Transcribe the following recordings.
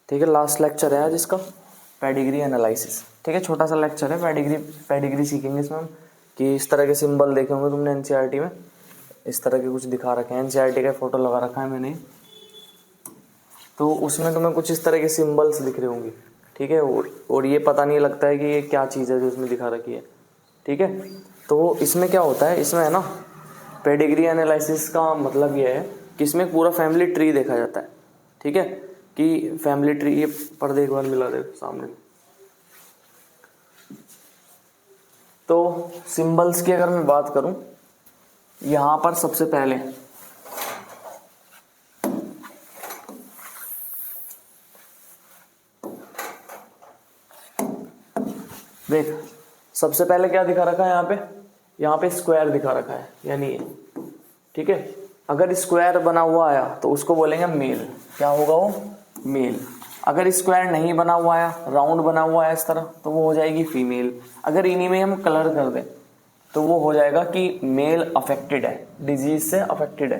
ठीक है, last lecture है आज इसका, पेडिग्री एनालिसिस। ठीक है, छोटा सा लेक्चर है, पेडिग्री सीखेंगे इसमें हम कि इस तरह के सिंबल देखे होंगे तुमने एनसीईआरटी में, इस तरह के कुछ दिखा रखे हैं, एनसीईआरटी का फोटो लगा रखा है मैंने, तो उसमें तुम्हें कुछ इस तरह के सिंबल्स दिख रहे होंगे। ठीक है, और ये पता नहीं लगता है कि ये क्या चीज़ है जो उसमें दिखा रखी है। ठीक है, तो इसमें क्या होता है, इसमें है ना, पेडिग्री एनालिसिस का मतलब ये है कि इसमें पूरा फैमिली ट्री देखा जाता है। ठीक है, कि फैमिली ट्री, ये पर्दे एक बार मिला दे सामने। तो सिंबल्स की अगर मैं बात करूं, यहां पर सबसे पहले देख, सबसे पहले क्या दिखा रखा है यहाँ पे स्क्वायर दिखा रखा है, यानी ये। ठीक है, अगर स्क्वायर बना हुआ आया तो उसको बोलेंगे मेल। क्या होगा वो? मेल। अगर स्क्वायर नहीं बना हुआ आया, राउंड बना हुआ है इस तरह, तो वो हो जाएगी फीमेल। अगर इन्हीं में हम कलर कर दें तो वो हो जाएगा कि मेल अफेक्टेड है, डिजीज से अफेक्टेड है।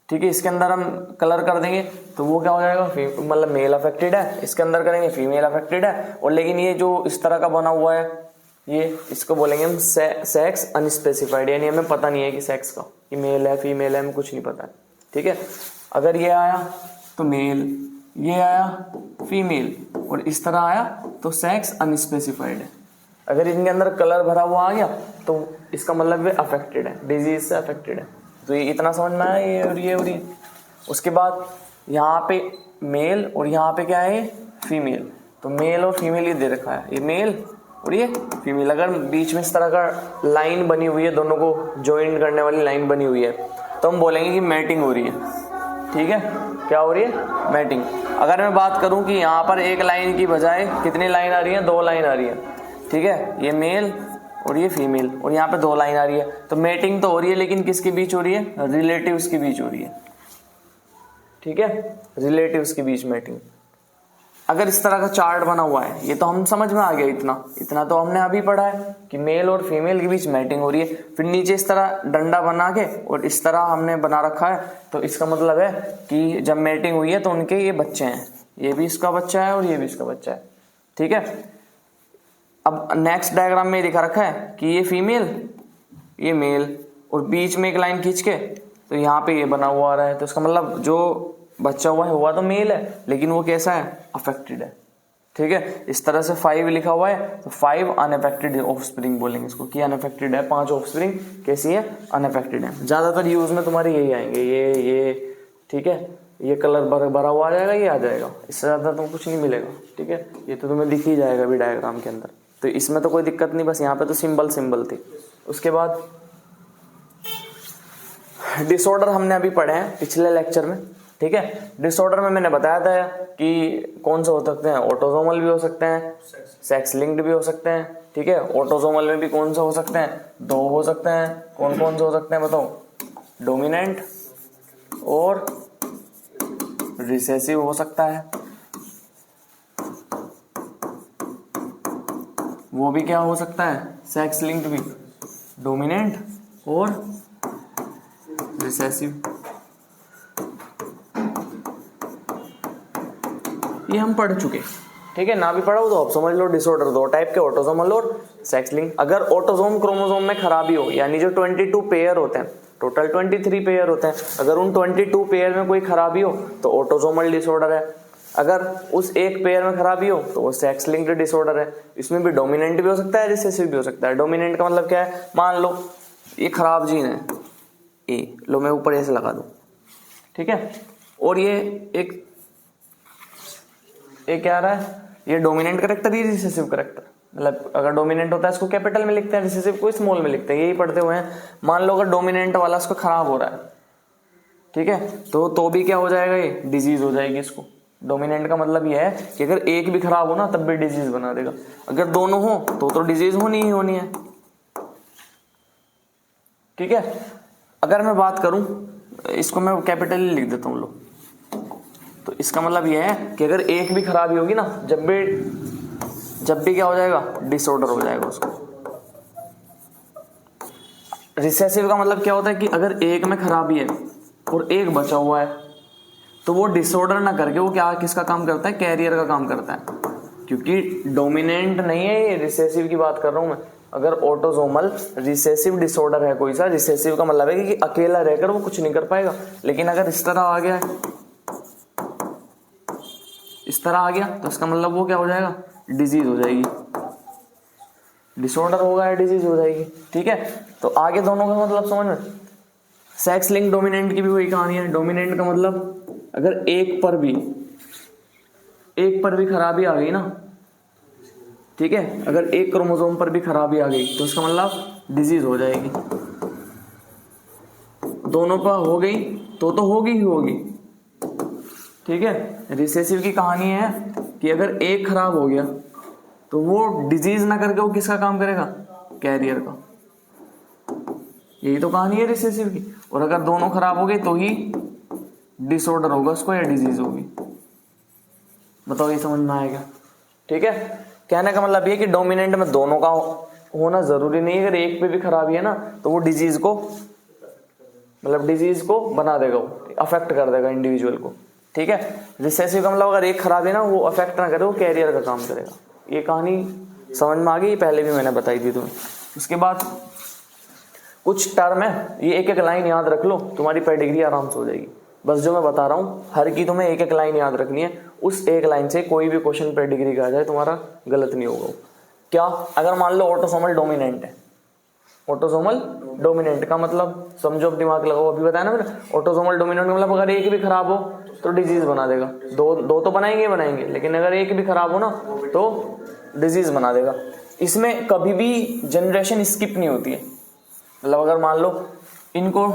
ठीक है, इसके अंदर हम कलर कर देंगे तो वो क्या हो जाएगा, मतलब मेल अफेक्टेड है। इसके अंदर करेंगे फीमेल अफेक्टेड है। और लेकिन ये जो इस तरह का बना हुआ है, ये इसको बोलेंगे हम सेक्स अनस्पेसिफाइड, यानी हमें पता नहीं है कि सेक्स का, कि मेल है फीमेल है, हमें कुछ नहीं पता है। ठीक है, अगर ये आया तो मेल, ये आया फीमेल, और इस तरह आया तो सेक्स अनस्पेसिफाइड है। अगर इनके अंदर कलर भरा हुआ आ गया तो इसका मतलब ये अफेक्टेड है, डिजीज से अफेक्टेड है। तो ये इतना समझ में आया, ये और ये और ये। उसके बाद यहाँ पे मेल और यहाँ पे क्या है, फीमेल। तो मेल और फीमेल ये दे रखा है, ये मेल और ये फीमेल। अगर बीच में इस तरह का लाइन बनी हुई है, दोनों को ज्वाइन करने वाली लाइन बनी हुई है, तो हम बोलेंगे कि मैटिंग हो रही है। ठीक है, क्या हो रही है? मैटिंग। अगर मैं बात करूं कि यहाँ पर एक लाइन की बजाय कितनी लाइन आ रही है, 2 लाइन आ रही है। ठीक है, ये मेल और ये फीमेल, और यहाँ पे 2 लाइन आ रही है, तो मैटिंग तो हो रही है, लेकिन किसके बीच हो रही है? रिलेटिव्स के बीच हो रही है। ठीक है, रिलेटिव्स के बीच मैटिंग। अगर इस तरह का चार्ट बना हुआ है, ये तो हम समझ में आ गया, इतना तो हमने अभी पढ़ा है कि मेल और फीमेल के बीच मैटिंग हो रही है। फिर नीचे इस तरह डंडा बना के और इस तरह हमने बना रखा है, तो इसका मतलब है कि जब मैटिंग हुई है तो उनके ये बच्चे हैं, ये भी इसका बच्चा है और ये भी इसका बच्चा है। ठीक है, अब नेक्स्ट डायग्राम में दिखा रखा है कि ये फीमेल, ये मेल, और बीच में एक लाइन खींच के तो यहाँ पे ये बना हुआ आ रहा है, तो इसका मतलब जो बच्चा हुआ तो मेल है, लेकिन वो कैसा है? अफेक्टेड है। ठीक है, इस तरह से 5 लिखा हुआ है, तो 5 अनअफेक्टेड ऑफस्प्रिंग बोलेंगे इसको, कि अनअफेक्टेड है। 5 ऑफस्प्रिंग कैसी है? अनअफेक्टेड है। ज्यादातर यूज में तुम्हारे यही आएंगे, ये। ठीक है, ये कलर भरा हुआ आ जाएगा, ये आ जाएगा, इससे ज्यादा तो कुछ नहीं मिलेगा। ठीक है, ये तो तुम्हें दिख ही जाएगा अभी डायग्राम के अंदर, तो इसमें तो कोई दिक्कत नहीं, बस यहाँ पे तो सिंबल थी। उसके बाद डिसऑर्डर हमने अभी पढ़े हैं पिछले लेक्चर में। ठीक है, डिसऑर्डर में मैंने बताया था कि कौन से हो सकते हैं, ऑटोसोमल भी हो सकते हैं, सेक्स लिंक्ड भी हो सकते हैं। ठीक है, ऑटोसोमल में भी कौन से हो सकते हैं? 2 हो सकते हैं। कौन कौन से हो सकते हैं बताओ? डोमिनेंट और रिसेसिव हो सकता है। वो भी क्या हो सकता है? सेक्स लिंक्ड भी, डोमिनेंट और रिसेसिव। ये हम पढ़ चुके। ठीक है, ना भी पढ़ा हो तो आप समझ लो, डिसऑर्डर 2 टाइप के, ऑटोसोमल और सेक्स लिंक। अगर ऑटोसोम क्रोमोसोम में खराबी हो, यानी जो 22 पेयर होते हैं, टोटल 23 पेयर होते हैं, अगर उन 22 पेयर में कोई खराबी हो तो ऑटोसोमल डिसऑर्डर है। अगर उस एक पेयर में खराबी हो तो वो सेक्स लिंक्ड डिसऑर्डर है। इसमें भी डोमिनेंट भी हो सकता है, रिसेसिव भी हो सकता है। डोमिनेंट का मतलब क्या है? मान लो ये खराब जीन है, ए लो, मैं ऊपर ऐसे लगा दूं। ठीक है, और ये क्या आ रहा है? ये डोमिनेंट कैरेक्टर, ये रिसेसिव कैरेक्टर। मतलब अगर डोमिनेंट होता है इसको कैपिटल में लिखते हैं, रिसेसिव को स्मॉल में लिखते हैं, यही पढ़ते हुए हैं। मान लो अगर डोमिनेंट वाला इसको खराब हो रहा है, ठीक है, तो भी क्या हो जाएगा? ये डिजीज हो जाएगी इसको। डोमिनेंट का मतलब ये है कि अगर एक भी खराब हो ना तब भी डिजीज बना देगा, अगर दोनों हो तो डिजीज होनी ही होनी है। ठीक है, अगर मैं बात करूं, इसको मैं कैपिटल ही लिख देता हूं लो, तो इसका मतलब यह है कि अगर एक भी खराबी होगी ना, जब भी क्या हो जाएगा? डिसऑर्डर हो जाएगा उसको। रिसेसिव का मतलब क्या होता है कि अगर एक में खराबी है और एक बचा हुआ है तो वो डिसऑर्डर ना करके वो क्या किसका काम करता है, कैरियर का काम करता है, क्योंकि डोमिनेंट नहीं है ये, रिसेसिव की बात कर रहा हूं मैं। अगर ऑटोसोमल रिसेसिव डिसऑर्डर है कोई सा, रिसेसिव का मतलब है कि अकेला रहकर वो कुछ नहीं कर पाएगा, लेकिन अगर इस तरह आ गया है, इस तरह आ गया, तो इसका मतलब वो क्या हो जाएगा, डिजीज हो जाएगी, डिसऑर्डर होगा या डिजीज हो जाएगी। ठीक है, तो आगे दोनों का मतलब समझ में। सेक्स लिंक डोमिनेंट की भी वही कहानी है। डोमिनेंट का मतलब अगर एक पर भी खराबी आ गई ना, ठीक है, अगर एक क्रोमोसोम पर भी खराबी आ गई तो इसका मतलब डिजीज हो जाएगी। दोनों पर हो गई तो होगी ही होगी। ठीक है, रिसेसिव की कहानी है कि अगर एक खराब हो गया तो वो डिजीज ना करके वो किसका काम करेगा, कैरियर का। यही तो कहानी है रिसेसिव की। और अगर दोनों खराब हो गए तो ही डिसऑर्डर होगा उसको या डिजीज होगी। बताओ ये समझ में आएगा। ठीक है, कहने का मतलब ये कि डोमिनेंट में दोनों का होना जरूरी नहीं है। अगर एक पे भी खराबी है ना तो वो डिजीज को, मतलब डिजीज को बना देगा, वो अफेक्ट कर देगा इंडिविजुअल को। ठीक है, रिसेसिव का मतलब अगर एक खराबी है ना वो अफेक्ट ना करे, वो कैरियर का काम करेगा। ये कहानी समझ में आ गई, पहले भी मैंने बताई थी तुम्हें। उसके बाद कुछ टर्म है, ये एक एक लाइन याद रख लो, तुम्हारी पेडिग्री आराम से हो जाएगी। बस जो मैं बता रहा हूँ हर की तुम्हें एक एक लाइन याद रखनी है, उस एक लाइन से कोई भी क्वेश्चन पेडिग्री का आ जाए तुम्हारा गलत नहीं होगा। क्या, अगर मान लो ऑटोसोमल डोमिनेंट है, ऑटोसोमल डोमिनेंट का मतलब समझो, अब दिमाग लगाओ, अभी बताया ना मैंने। ऑटोसोमल डोमिनेंट का मतलब अगर एक भी खराब हो तो डिजीज बना देगा। दो तो बनाएंगे, लेकिन अगर एक भी खराब हो ना तो डिजीज बना देगा। इसमें कभी भी जनरेशन स्किप नहीं होती है। मतलब अगर मान लो इनको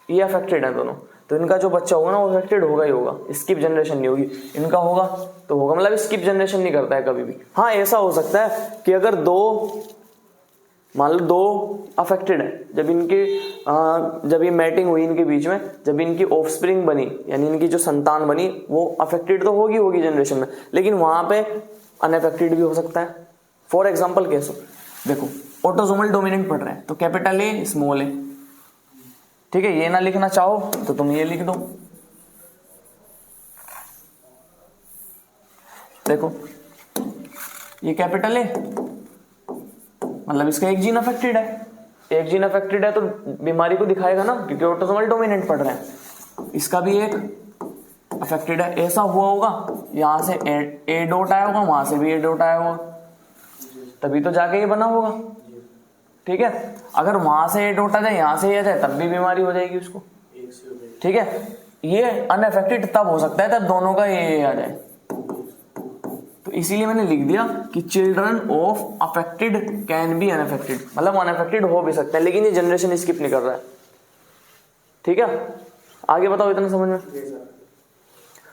ये अफेक्टेड है दोनों, तो इनका जो बच्चा होगा ना वो अफेक्टेड होगा ही होगा, स्किप जनरेशन नहीं होगी। इनका होगा तो होगा, मतलब स्किप जनरेशन नहीं करता है कभी भी। हाँ, ऐसा हो सकता है कि अगर मान लो दो अफेक्टेड है, जब ये मैटिंग हुई इनके बीच में, जब इनकी ऑफस्प्रिंग बनी यानी इनकी जो संतान बनी, वो अफेक्टेड तो होगी जनरेशन में, लेकिन वहां पे अनअफेक्टेड भी हो सकता है। फॉर एग्जाम्पल कैसे, देखो ऑटोसोमल डोमिनेंट पढ़ रहे हैं तो कैपिटल ए स्मॉल ए, ठीक है, ये ना लिखना चाहो तो तुम ये लिख दो। देखो ये कैपिटल ए, मतलब इसका एक जीन अफेक्टेड है, एक जीन अफेक्टेड है तो बीमारी को दिखाएगा ना, क्योंकि ऑटोसोमल डोमिनेंट पढ़ रहे हैं। इसका भी एक अफेक्टेड है, ऐसा हुआ होगा, यहां से ए डॉट आया होगा, वहां से भी ए डॉट आया होगा, तभी तो जाके ये बना होगा। ठीक है, अगर वहां से ए डॉट आ जाए, यहां से आ जाए, तब भी बीमारी हो जाएगी उसको। ठीक है, ये अनअफेक्टेड तब हो सकता है तब दोनों का ये आ जाए। तो इसीलिए मैंने लिख दिया कि children of affected can be unaffected, मतलब अनअफेक्टेड हो भी सकता है, लेकिन ये जनरेशन स्किप नहीं कर रहा है। ठीक है, आगे बताओ इतना समझ में।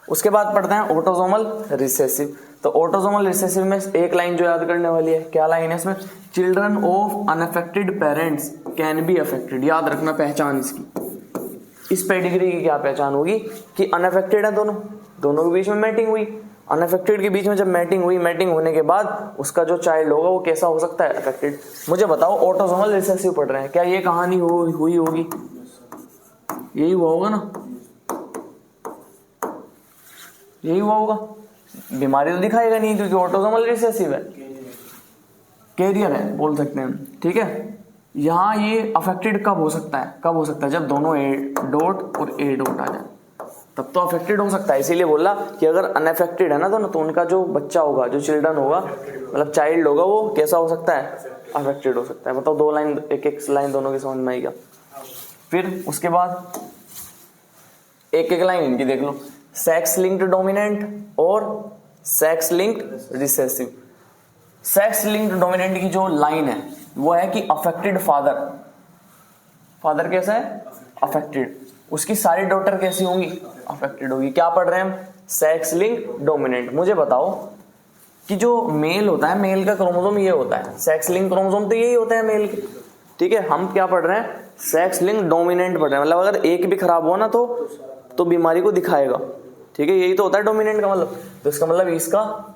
उसके बाद पढ़ते हैं ऑटोसोमल रिसेसिव। तो ऑटोसोमल रिसेसिव में एक लाइन जो याद करने वाली है, क्या लाइन है इसमें, children of unaffected parents can be affected. याद रखना पहचान इसकी। इस पेडिग्री की क्या पहचान होगी कि अनअफेक्टेड है दोनों के बीच में मैटिंग हुई। अनअफेक्टेड के बीच में जब मैटिंग हुई, मैटिंग होने के बाद उसका जो चाइल्ड होगा वो कैसा हो सकता है, अफेक्टेड। मुझे बताओ ऑटोसोमल रिसेसिव पढ़ रहे हैं, क्या ये कहानी हुई होगी, यही हुआ होगा ना, यही हुआ होगा। बीमारी तो दिखाएगा नहीं क्योंकि ऑटोसोमल रिसेसिव है, कैरियर है बोल सकते हैं। ठीक है, यहां ये अफेक्टेड कब हो सकता है, जब दोनों ए डॉट और ए डॉट आ जाए, तब तो अफेक्टेड हो सकता है। इसीलिए बोला कि अगर अनअफेक्टेड है ना तो उनका जो बच्चा होगा, जो चिल्ड्रन होगा, मतलब चाइल्ड होगा, वो कैसा हो सकता है, अफेक्टेड हो सकता है। बताओ दो लाइन, एक लाइन दोनों की समझ में आएगा। फिर उसके बाद एक लाइन इनकी देख लो, सेक्स लिंक्ड डोमिनेंट और sex linked recessive. Sex linked dominant की जो लाइन है वो है कि अफेक्टेड फादर कैसा है, अफेक्टेड, उसकी सारी डॉटर कैसी होंगी, अफेक्टेड होगी। क्या पढ़ रहे हैं हम, सेक्स लिंक्ड डोमिनेंट। मुझे बताओ कि जो मेल होता है, मेल का क्रोमोसोम ये होता है, सेक्स लिंक्ड क्रोमोसोम तो यही होता है मेल के। ठीक है, हम क्या पढ़ रहे हैं, सेक्स लिंक्ड डोमिनेंट पढ़ रहे हैं, मतलब अगर एक भी खराब हुआ ना तो बीमारी को दिखाएगा। ठीक है, यही तो होता है डोमिनेंट का मतलब। तो इसका मतलब इसका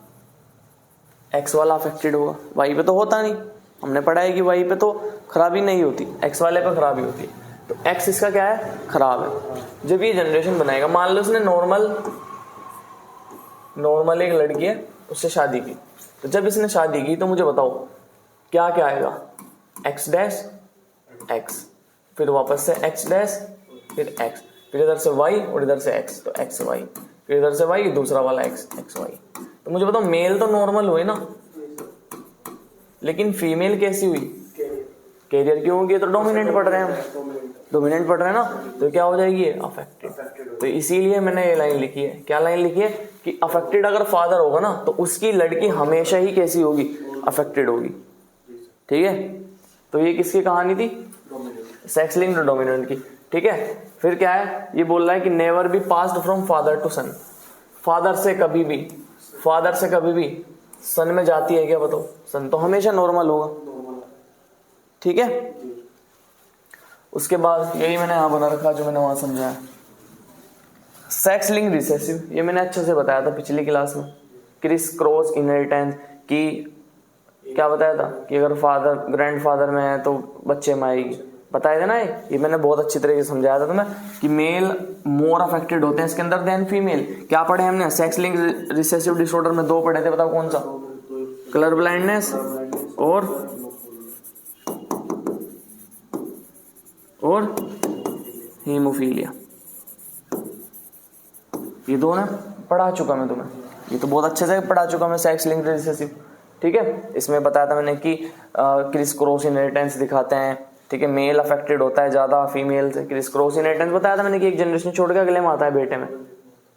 एक्स वाला अफेक्टेड होगा, वाई पे तो होता नहीं। हमने पढ़ा है कि वाई पे तो खराबी नहीं होती, एक्स वाले पे खराबी होती है। तो एक्स इसका क्या है, खराब है। जब ये जनरेशन बनाएगा, मान लो उसने नॉर्मल एक लड़की है उससे शादी की, तो जब इसने शादी की तो मुझे बताओ क्या क्या आएगा, एक्स डैश एक्स, फिर वापस से एक्स डैश, फिर एक्स, फिर इधर से वाई और इधर से एक्स, तो एक्स वाई, फिर इधर से वाई दूसरा वाला एक्स, एक्स वाई। तो मुझे बताओ मेल तो नॉर्मल हुए ना, लेकिन फीमेल कैसी हुई, कैरियर क्यों होगी, तो डोमिनेंट पढ़ रहे हैं हम, डोमिनेंट पढ़ रहे हैं ना, तो क्या हो जाएगी अफेक्टेड। तो इसीलिए मैंने ये लाइन लिखी है, क्या लाइन लिखी है कि अफेक्टेड अगर फादर होगा ना तो उसकी लड़की हमेशा ही कैसी होगी, अफेक्टेड होगी। ठीक है, तो ये किसकी कहानी थी, सेक्स लिंक्ड डोमिनेंट की। ठीक है, फिर क्या है, ये बोल रहा है कि never be passed from father to son, father से कभी भी सन में जाती है क्या, बताओ, सन तो हमेशा नॉर्मल होगा। ठीक है, उसके बाद यही मैंने यहां बना रखा जो मैंने वहां समझाया, सेक्स लिंक रिसेसिव, ये मैंने अच्छे से बताया था पिछली क्लास में, क्रिस क्रॉस इनहेरिटेंस की क्या बताया था कि अगर फादर ग्रैंडफादर में है तो बच्चे में आएगी, बताया था ना। ये मैंने बहुत अच्छी तरीके से समझाया था तुम्हें कि मेल मोर अफेक्टेड होते हैं इसके अंदर देन फीमेल। क्या पढ़े हमने, सेक्स लिंक रिसेसिव डिसऑर्डर में 2 पढ़े थे, बताओ कौन सा, कलर ब्लाइंडनेस और हीमोफीलिया, ये 2 ना पढ़ा चुका मैं तुम्हें, ये तो बहुत अच्छे से पढ़ा चुका मैं सेक्स लिंक्ड रिसेसिव। ठीक है, इसमें बताया था मैंने कि क्रिस क्रॉस इनहेरिटेंस दिखाते हैं। ठीक है, मेल अफेक्टेड होता है ज्यादा फीमेल से, क्रिस क्रॉस इनहेरिटेंस बताया था मैंने कि एक जनरेशन छोड़ के अगले में आता है बेटे में,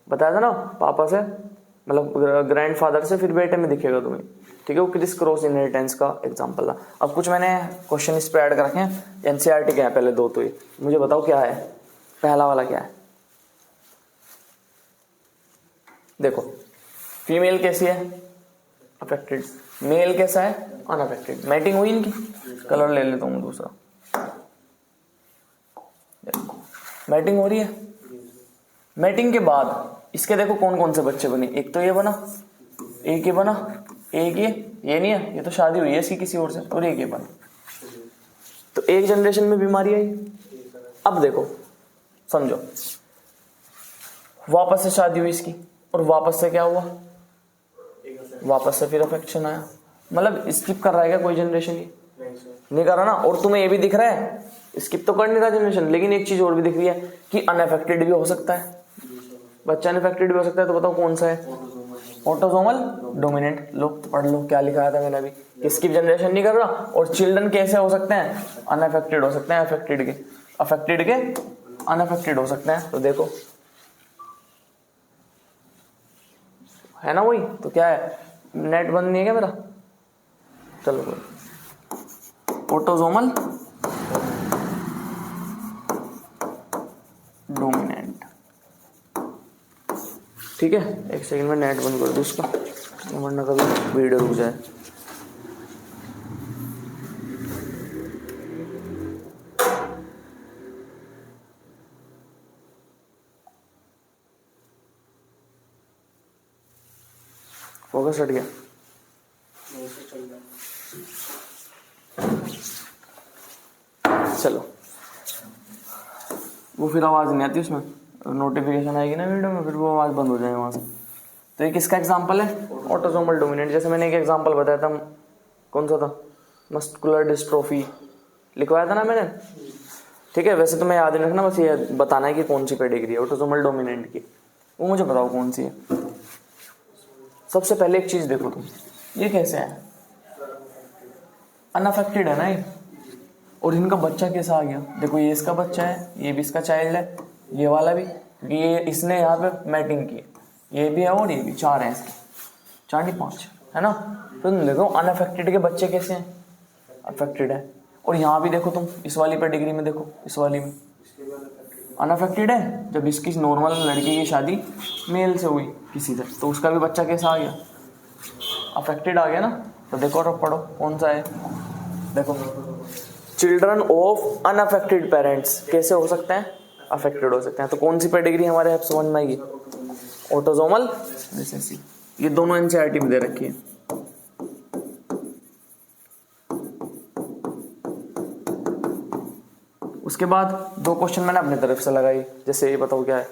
बताया था ना, पापा से मतलब ग्रैंडफादर से फिर बेटे में दिखेगा तुम्हें। ठीक है, वो क्रिस क्रॉस इनहेरिटेंस का एग्जांपल था। अब कुछ मैंने क्वेश्चन इस पे ऐड कर रखे हैं, एनसीईआरटी के हैं पहले 2, तो ये मुझे बताओ क्या है, पहला वाला क्या है, देखो फीमेल कैसी है, अफेक्टेड, मेल कैसा है, अनअफेक्टेड, मैटिंग हुई इनकी, कलर ले लेता हूं दूसरा, देखो मैटिंग हो रही है। मैटिंग के बाद इसके देखो कौन कौन से बच्चे बने, एक तो ये बना, एक ये बना, एक ये नहीं है, ये तो शादी हुई है इसकी किसी और से, और एक ये बना, तो एक जनरेशन में बीमारी आई। अब देखो समझो, वापस से शादी हुई इसकी और वापस से क्या हुआ, वापस से फिर अफेक्शन आया, मतलब स्किप कर रहा है क्या कोई जनरेशन, ही नहीं कर रहा ना। और तुम्हें ये भी दिख रहा है स्किप तो कर नहीं रहा जनरेशन, लेकिन एक चीज और भी दिख रही है कि अनअफेक्टेड भी हो सकता है, बच्चा अनअफेक्टेड भी हो सकता है। तो बताओ कौन सा है, ऑटोसोमल डोमिनेंट। लो पढ़ लो क्या लिखा था मैंने अभी, कि स्किप जनरेशन नहीं कर रहा। और चिल्ड्रन कैसे हो सकते हैं, अनअफेक्टेड हो सकते हैं, अफेक्टेड के अनअफेक्टेड हो सकते हैं। तो देखो है ना वही, तो क्या है, नेट बंद नहीं है क्या मेरा, चलो ऑटोसोमल डोमिनेंट। ठीक है, एक सेकंड में नेट बंद कर दो उसका, वरना कभी वीडियो रुक जाए। फोकस हट गया, चलो वो फिर आवाज नहीं आती उसमें, नोटिफिकेशन आएगी ना वीडियो में, फिर वो आवाज बंद हो जाएगी वहां से। तो ये किसका एग्जांपल है, ऑटोसोमल डोमिनेंट। जैसे मैंने एक एग्जांपल बताया था, कौन सा था, मस्कुलर डिस्ट्रोफी लिखवाया था ना मैंने। ठीक है, वैसे तो मैं याद नहीं रखना, बस ये बताना है कि कौन सी पेडिग्री है ऑटोसोमल डोमिनेंट की, वो मुझे बताओ कौन सी है। सबसे पहले एक चीज देखो तुम, ये कैसे है, अनअफेक्टेड है ना ये, और इनका बच्चा कैसा आ गया, देखो ये इसका बच्चा है, ये भी इसका चाइल्ड है, ये वाला भी, क्योंकि ये इसने यहाँ पे मैटिंग की, ये भी है और ये भी, 4 हैं इसके, 4 नहीं 5 है ना। तो तुम देखो अनअफेक्टेड के बच्चे कैसे हैं, अफेक्टेड है। और यहाँ भी देखो तुम, इस वाली पेडिग्री में देखो, इस वाली में अनअफेक्टेड है। जब इसकी नॉर्मल लड़की की शादी मेल से हुई किसी से, तो उसका भी बच्चा कैसा आ गया, अफेक्टेड आ गया ना। तो देखो और पढ़ो कौन सा है, देखो चिल्ड्रन ऑफ अनअफेक्टेड पेरेंट्स कैसे हो सकते हैं, अफेक्टेड हो सकते हैं। तो कौन सी पेडिग्री हमारे यहाँ समझ में आएगी, ऑटोसोमल रिसेसिव। ये दोनों एनसीईआरटी में दे रखी है। उसके बाद 2 क्वेश्चन मैंने अपनी तरफ से लगाई, जैसे ये बताओ क्या है।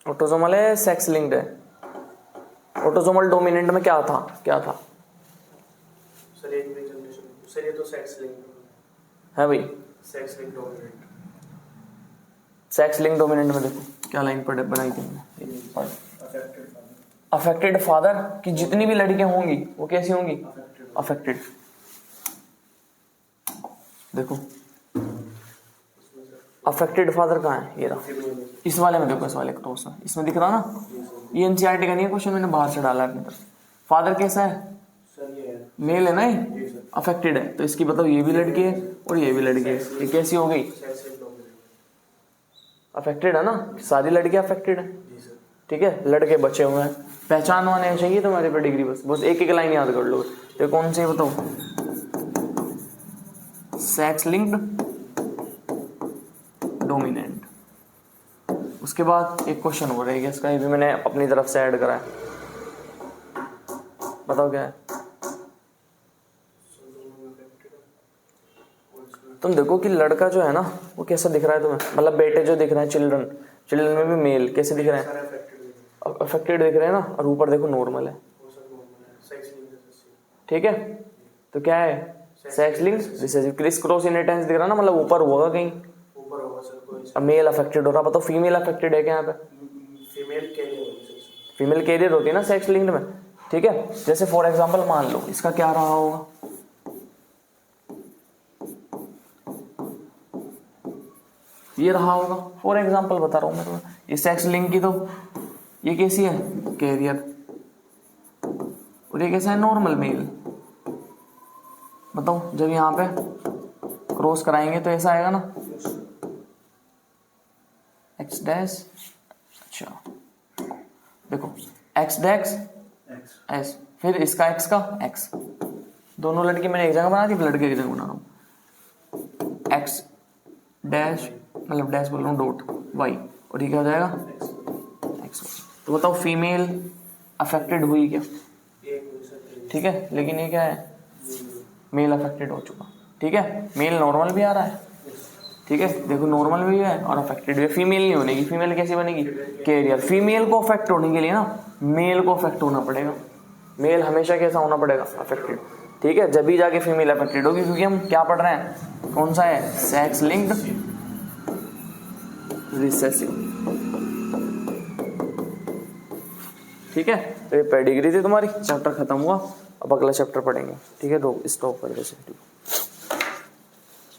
ऑटोसोमल है, सेक्स लिंक्ड है। ऑटोसोमल डोमिनेंट में क्या था सर एक भी जनरेशन सर, ये तो सेक्स लिंक्ड है भाई। Sex linked dominant. Sex link dominant में देखो क्या लाइन पढ़े बनाई थी मैंने, अफेक्टेड फादर की जितनी भी लड़कियां होंगी वो कैसी होंगी, अफेक्टेड। देखो अफेक्टेड फादर कहाँ है, ये रहा, इस वाले में देखो, इस वाले क्रॉस में, इसमें दिख रहा ना, ये एनसीईआरटी का नहीं है क्वेश्चन, मैंने बाहर से डाला है अपनी तरफ। फादर कैसा है, मेल है ना, ये अफेक्टेड है, तो इसकी बताओ ये भी लड़की है और ये भी लड़की है, ये कैसी हो गई, अफेक्टेड है ना, सारी लड़कियां अफेक्टेड है। ठीक है, लड़के बचे हुए हैं, पहचान होने चाहिए तुम्हारे पे डिग्री, बस एक एक लाइन याद कर लो। तो कौन से बताओ, सेक्स लिंक्ड डोमिनेंट। उसके बाद एक क्वेश्चन हो रहेगा इसका, ये भी मैंने अपनी तरफ से ऐड करा है, बताओ क्या है। तुम देखो कि लड़का जो है ना वो कैसा दिख रहा है तुम्हें, मतलब बेटे जो दिख रहे हैं, चिल्ड्रन में भी मेल कैसे दिख रहे हैं, अफेक्टेड दिख रहे हैं ना, और ऊपर देखो नॉर्मल है। ठीक है, तो क्या है, sex linked recessive, criss cross inheritance दिख रहा है ना, मतलब ऊपर होगा कहीं, अब मेल अफेक्टेड हो रहा, बताओ फीमेल अफेक्टेड है क्या यहाँ पे, फीमेल कैरियर होती है ना सेक्स लिंक्ड में। ठीक है, जैसे फॉर एग्जांपल मान लो इसका क्या रहा होगा, ये रहा होगा, फॉर एग्जांपल बता रहा हूं मैं तुम्हें, ये सेक्स लिंक की, तो ये कैसी है, कैरियर, और ये कैसा है, नॉर्मल मेल। बताओ जब यहाँ पे क्रॉस कराएंगे तो ऐसा आएगा ना, एक्स डैश, अच्छा देखो एक्स डैश एस, फिर इसका एक्स का एक्स, दोनों लड़की मैंने एक जगह बना दी, लड़के एक जगह बना रहा हूँ, एक्स डैश मतलब डैश बोल रहा हूँ, डॉट वाई, और ये क्या हो जाएगा, एक्स। तो बताओ फीमेल अफेक्टेड हुई क्या, ठीक है, लेकिन ये क्या है, मेल अफेक्टेड हो चुका। ठीक है, मेल नॉर्मल भी आ रहा है, ठीक है, देखो नॉर्मल भी है और अफेक्टेड भी। फीमेल नहीं होने की, फीमेल कैसे बनेगी, कैरियर। फीमेल को अफेक्ट होने के लिए ना मेल को अफेक्ट होना पड़ेगा, मेल हमेशा कैसा होना पड़ेगा, अफेक्टेड। ठीक है, जब भी जाके फीमेल अफेक्टेड होगी, क्योंकि हम क्या पढ़ रहे हैं, कौन सा है, सेक्स लिंक्ड रिसेसिव। ठीक है, तो ये पेडिग्री थी तुम्हारी, चैप्टर खत्म हुआ, अब अगला चैप्टर पढ़ेंगे। ठीक है, स्टॉप कर दो।